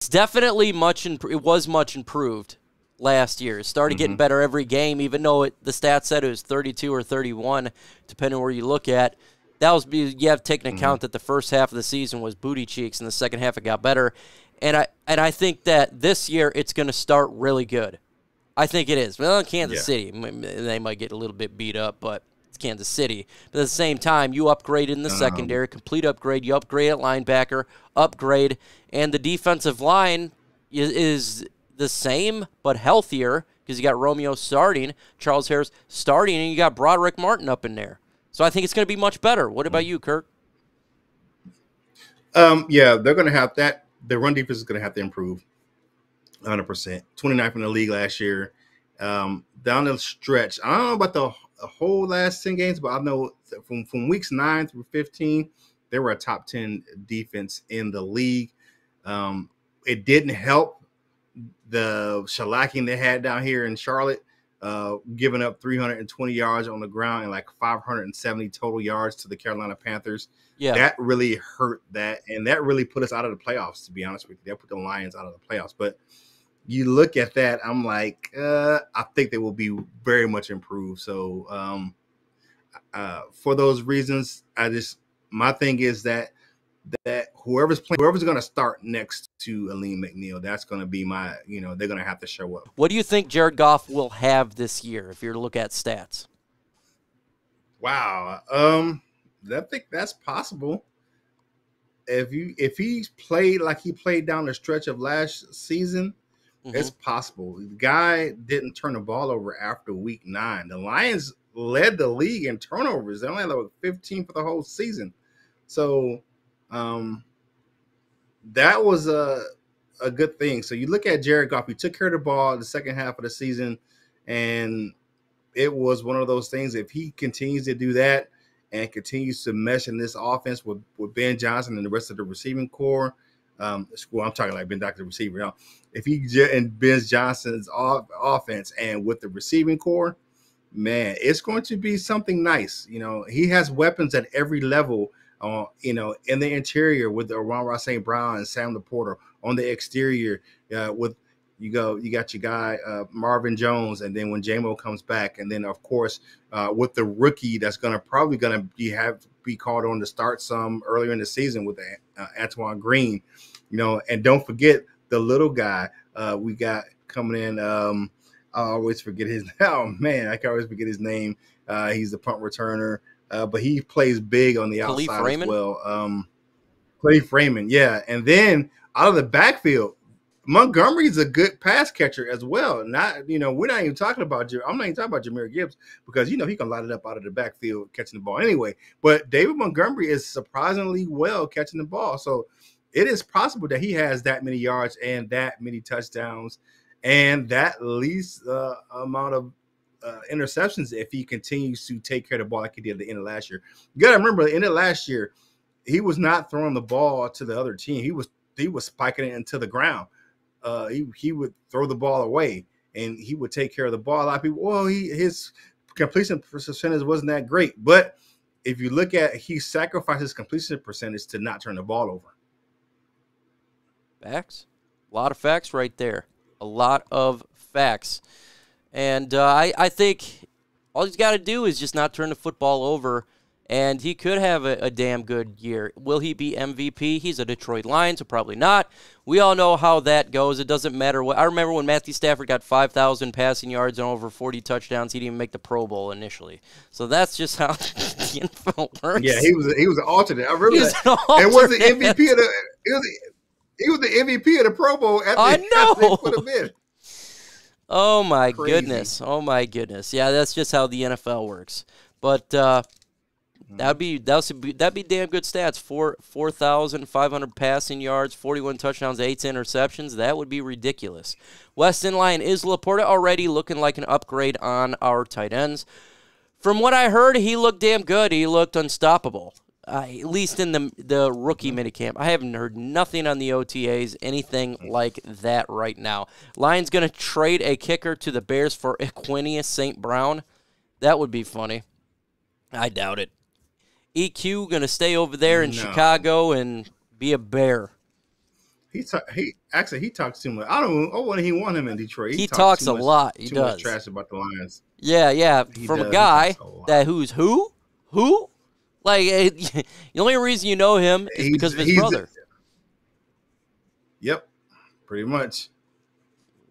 It's definitely it was much improved last year. It started getting better every game, even though the stats said it was 32 or 31, depending on where you look at. That was you have to take into account that the first half of the season was booty cheeks, and the second half it got better. And I think that this year it's going to start really good. I think it is. Well, Kansas City, they might get a little bit beat up, but it's Kansas City. But at the same time, you upgrade in the secondary, complete upgrade. You upgrade at linebacker, upgrade, and the defensive line is the same but healthier because you got Romeo starting, Charles Harris starting, and you got Broderick Martin up in there. So I think it's going to be much better. What about you, Kirk? Yeah, they're going to have that. The run defense is going to have to improve 100%. 29th in the league last year. Down the stretch, I don't know about the whole last 10 games, but I know from weeks 9 through 15, they were a top 10 defense in the league. It didn't help the shellacking they had down here in Charlotte, giving up 320 yards on the ground and like 570 total yards to the Carolina Panthers. Yeah, that really hurt that, and that really put us out of the playoffs, to be honest with you. That put the Lions out of the playoffs. But you look at that, I'm like, I think they will be very much improved. So for those reasons, my thing is that whoever's going to start next to Aleem McNeil, that's going to be they're going to have to show up. What do you think Jared Goff will have this year if you're to look at stats? Wow. I think that's possible. If he's played like he played down the stretch of last season, it's possible. The guy didn't turn the ball over after week 9. The Lions led the league in turnovers. They only had like 15 for the whole season. So that was a good thing. So you look at Jared Goff. He took care of the ball the second half of the season, and it was one of those things. If he continues to do that and continues to mesh in this offense with Ben Johnson and the rest of the receiving core, I'm talking like Ben Doctor receiver now. If he and Ben Johnson's offense and with the receiving core, man, it's going to be something nice. He has weapons at every level. In the interior with the amon-ra St. Brown and Sam Laporta. On the exterior, with you got your guy Marvin Jones, and then when JMO comes back, and then of course with the rookie that's probably gonna be called on to start some earlier in the season with Antoine Green, and don't forget the little guy we got coming in. I always forget his. Oh man, I can always forget his name. He's the punt returner. But he plays big on the outside as well. Khalif Raymond, yeah. And then out of the backfield, Montgomery's a good pass catcher as well. We're not even talking about I'm not even talking about Jahmyr Gibbs because he can light it up out of the backfield catching the ball anyway. But David Montgomery is surprisingly well catching the ball. So it is possible that he has that many yards and that many touchdowns and that least amount of interceptions if he continues to take care of the ball like he did at the end of last year. You got to remember, at the end of last year, he was not throwing the ball to the other team. He was spiking it into the ground. He would throw the ball away, and he would take care of the ball. A lot of people, his completion percentage wasn't that great. But if you look at, he sacrificed his completion percentage to not turn the ball over. Facts. A lot of facts right there. A lot of facts. And I think all he's got to do is just not turn the football over, and he could have a damn good year. Will he be MVP? He's a Detroit Lion, so probably not. We all know how that goes. It doesn't matter what. I remember when Matthew Stafford got 5,000 passing yards and over 40 touchdowns. He didn't even make the Pro Bowl initially. So that's just how the NFL works. Yeah, he was an alternate. I remember that. And was the MVP of the. He was the MVP of the Pro Bowl. I know. They put him in. Oh, my goodness. Oh, my goodness. Yeah, that's just how the NFL works. But that'd be damn good stats. 4,500 passing yards, 41 touchdowns, 8 interceptions. That would be ridiculous. Weston Lyon, is Laporta already looking like an upgrade on our tight ends? From what I heard, he looked damn good. He looked unstoppable. At least in the rookie minicamp. I haven't heard nothing on the OTAs, anything like that right now. Lions going to trade a kicker to the Bears for Equanius St. Brown. That would be funny. I doubt it. EQ going to stay over there in Chicago and be a Bear. He talks too much. I want him in Detroit. He talks a lot. He too does. much trash about the Lions. Yeah. From a guy that who's who? Like the only reason you know him is because of his brother. Yep, pretty much.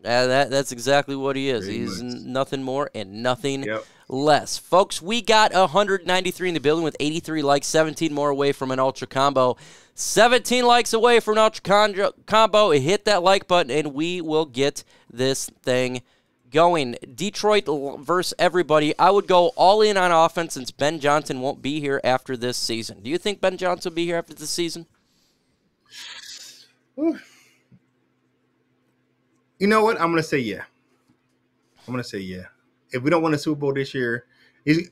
That's exactly what he is. He's nothing more and nothing less. Folks, we got 193 in the building with 83 likes, 17 more away from an Ultra Combo. 17 likes away from an Ultra Combo. Hit that like button, and we will get this thing going. Detroit versus everybody. I would go all in on offense since Ben Johnson won't be here after this season. Do you think Ben Johnson will be here after this season? You know what? I'm going to say yeah. If we don't win a Super Bowl this year,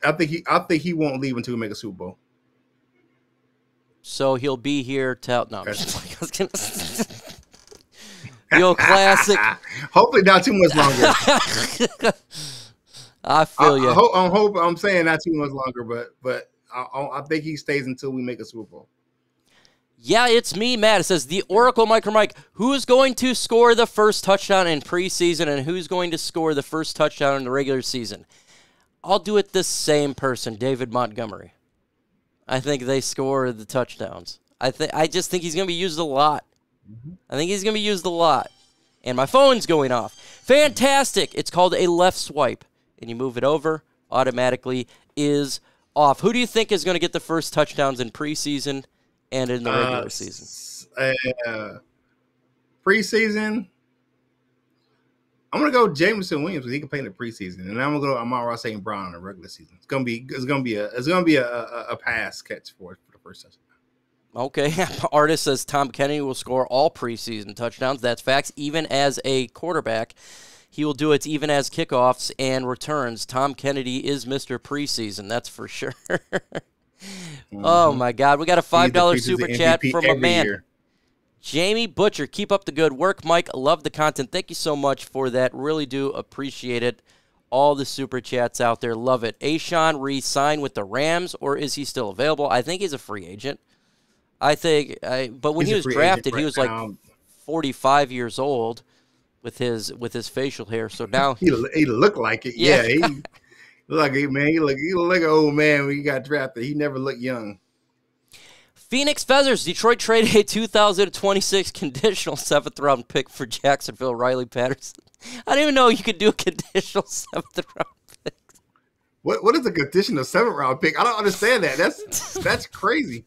I think he won't leave until we make a Super Bowl. So he'll be here till no. The old classic. Hopefully not too much longer. I feel you. I'm saying not too much longer, but I think he stays until we make a Super Bowl. Yeah, it's me, Matt. It says, the Oracle Micro Mike, who's going to score the first touchdown in preseason and who's going to score the first touchdown in the regular season? I'll do it the same person, David Montgomery. I think they score the touchdowns. I just think he's going to be used a lot. And my phone's going off. Fantastic. It's called a left swipe. And you move it over, automatically is off. Who do you think is going to get the first touchdowns in preseason and in the regular season? Preseason, I'm gonna go Jameson Williams because he can play in the preseason, and I'm gonna go amon-ra St. Brown in the regular season. It's gonna be a pass catch for the first touchdown. Okay, Artist says Tom Kennedy will score all preseason touchdowns. That's facts. Even as a quarterback, he will do it even as kickoffs and returns. Tom Kennedy is Mr. Preseason, that's for sure. Oh, my God. We got a $5 super chat from a man. Year. Jamie Butcher, keep up the good work. Mike, love the content. Thank you so much for that. Really do appreciate it. All the super chats out there, love it. Ashawn re-signed with the Rams, or is he still available? I think he's a free agent. But when he was drafted, he was like 45 years old with his facial hair. So now he looked like it. Yeah, he looked like it, man. He looked like an old man when he got drafted. He never looked young. Phoenix Feathers, Detroit traded a 2026 conditional 7th-round pick for Jacksonville, Riley Patterson. I didn't even know you could do a conditional 7th-round pick. What is a conditional 7th-round pick? I don't understand that. That's crazy.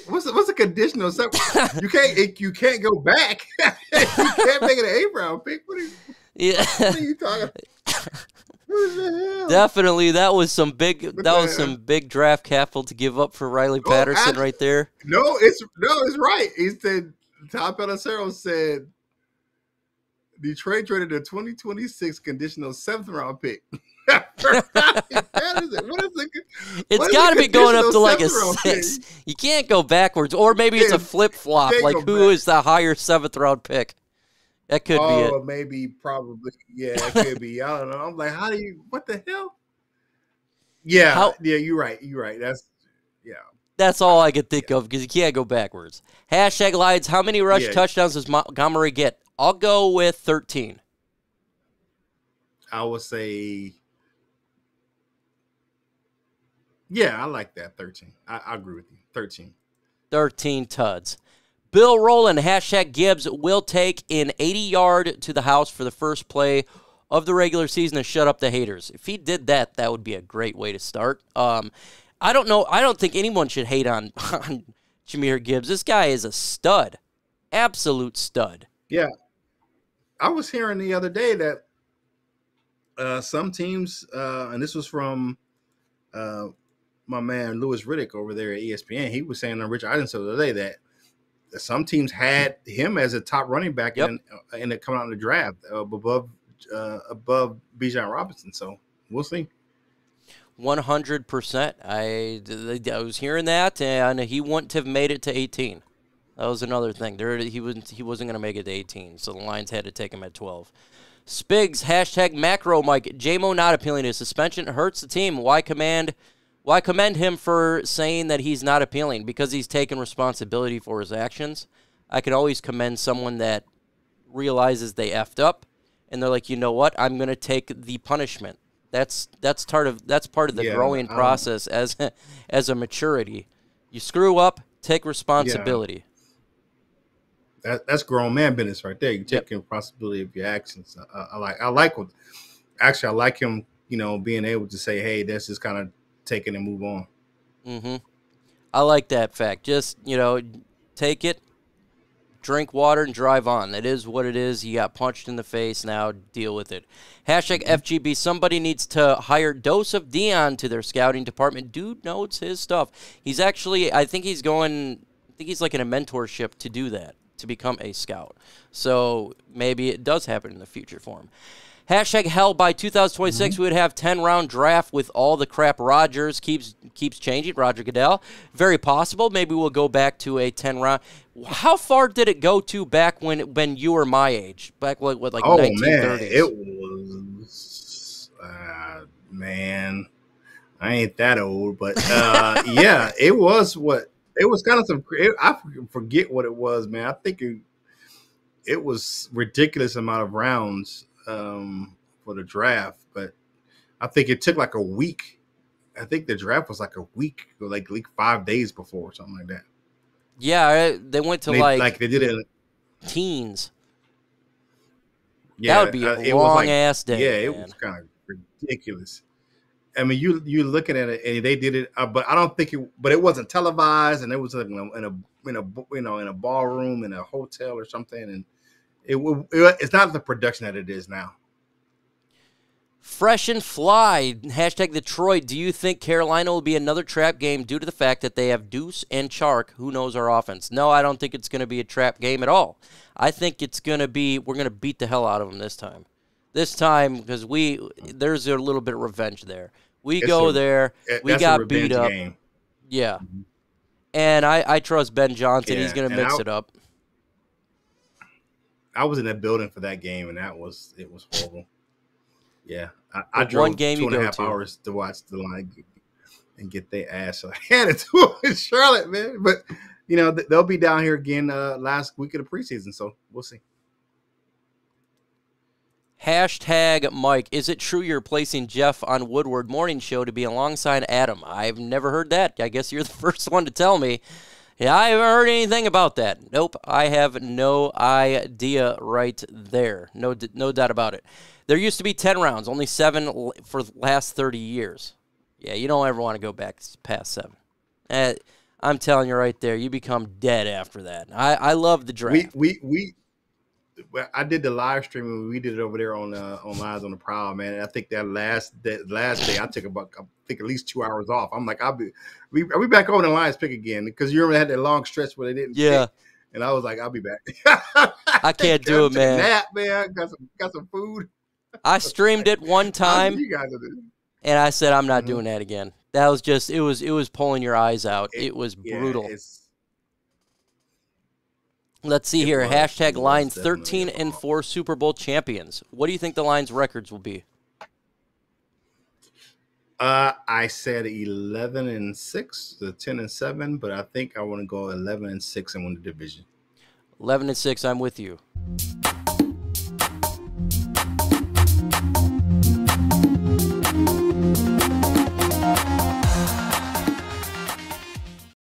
What's a conditional 7th? You can't go back. You can't make it an 8th-round pick. What are you talking about? What the hell? Definitely, that was some big draft capital to give up for Riley Patterson right there. No, it's right. He said Tom Pelissero said Detroit traded a 2026 conditional 7th-round pick. It's got to be going up to like a 6. You can't go backwards, or maybe it's a flip flop. Like who is the higher 7th-round pick? That could be it. Oh, maybe, probably. Yeah, it could be. I don't know. I'm like, what the hell? Yeah, you're right. That's all I could think of because you can't go backwards. Hashtag Lions, how many rush touchdowns does Montgomery get? I'll go with 13. I would say, I like that, 13. I agree with you, 13. 13 tuds. Bill Rowland, hashtag Gibbs, will take an 80-yard to the house for the first play of the regular season to shut up the haters. If he did that, that would be a great way to start. I don't know. I don't think anyone should hate on Jahmyr Gibbs. This guy is a stud. Absolute stud. Yeah. I was hearing the other day that some teams, and this was from my man Louis Riddick over there at ESPN, he was saying on Rich Eisen the other day that some teams had him as a top running back and it coming out in the draft above Bijan Robinson. So we'll see. 100%. I was hearing that, and he wouldn't have made it to 18. That was another thing. He wasn't going to make it to 18, so the Lions had to take him at 12. Spigs, hashtag Macro Mike. J-Mo not appealing to suspension. Hurts the team. Why commend him for saying that he's not appealing? Because he's taken responsibility for his actions. I can always commend someone that realizes they effed up, and they're like, you know what, I'm going to take the punishment. That's part of the growing process as a maturity. You screw up, take responsibility. That's grown man business right there. You taking responsibility of your actions. I like him, being able to say, hey, that's just kind of take it and move on. Mm-hmm. I like that fact. Just, take it, drink water, and drive on. It is what it is. You got punched in the face. Now deal with it. Hashtag FGB. Somebody needs to hire Dose of Dion to their scouting department. Dude knows his stuff. He's actually, I think he's like in a mentorship to do that, to become a scout. So maybe it does happen in the future for him. Hashtag hell, by 2026, we would have 10-round draft with all the crap Rodgers keeps changing. Roger Goodell. Very possible. Maybe we'll go back to a 10-round. How far did it go to back when you were my age? Back like 1930s? Man, it was, man, I ain't that old, but yeah, it was kind of some, I forget what it was, man. I think it was ridiculous amount of rounds for the draft, but I think it took like a week. I think the draft was like a week, like 5 days before or something like that. Yeah, they went to like they did it teens. Yeah, that would be a long ass day. Yeah, it was kind of ridiculous. I mean, you looking at it, and they did it, but I don't think it wasn't televised, and it was like in a ballroom in a hotel or something, and it's not the production that it is now. Fresh and fly. Hashtag Detroit. Do you think Carolina will be another trap game due to the fact that they have Deuce and Chark? Who knows our offense? No, I don't think it's going to be a trap game at all. I think it's going to be, we're going to beat the hell out of them this time. This time, because there's a little bit of revenge there. We got beat up. Game. Yeah. Mm-hmm. And I trust Ben Johnson. He's going to mix it up. I was in that building for that game, and it was horrible. Yeah, I drove 2.5 hours to watch the line and get their ass handed to them in Charlotte, man. But they'll be down here again last week of the preseason, so we'll see. Hashtag Mike. Is it true you're placing Jeff on Woodward Morning Show to be alongside Adam? I've never heard that. I guess you're the first one to tell me. Yeah, I haven't heard anything about that. Nope, I have no idea right there. No doubt about it. There used to be 10 rounds, only 7 for the last 30 years. Yeah, you don't ever want to go back past 7. I'm telling you right there, you become dead after that. I love the draft. I did the live streaming. We did it over there on Lives on the Prowl, man. And I think that last day I took at least 2 hours off. I'm like, are we back on the Lions pick again? Because you remember had that long stretch where they didn't pick. And I was like, I'll be back. I can't do it, man. Nap, man. Got some food. I streamed it one time, and I said I'm not doing that again. That was just it was pulling your eyes out. It was brutal. Let's see here. Hashtag Lions 13-4 Super Bowl champions. What do you think the Lions' records will be? I said 11-6 to 10-7, but I think I want to go 11-6 and win the division. 11-6. I'm with you.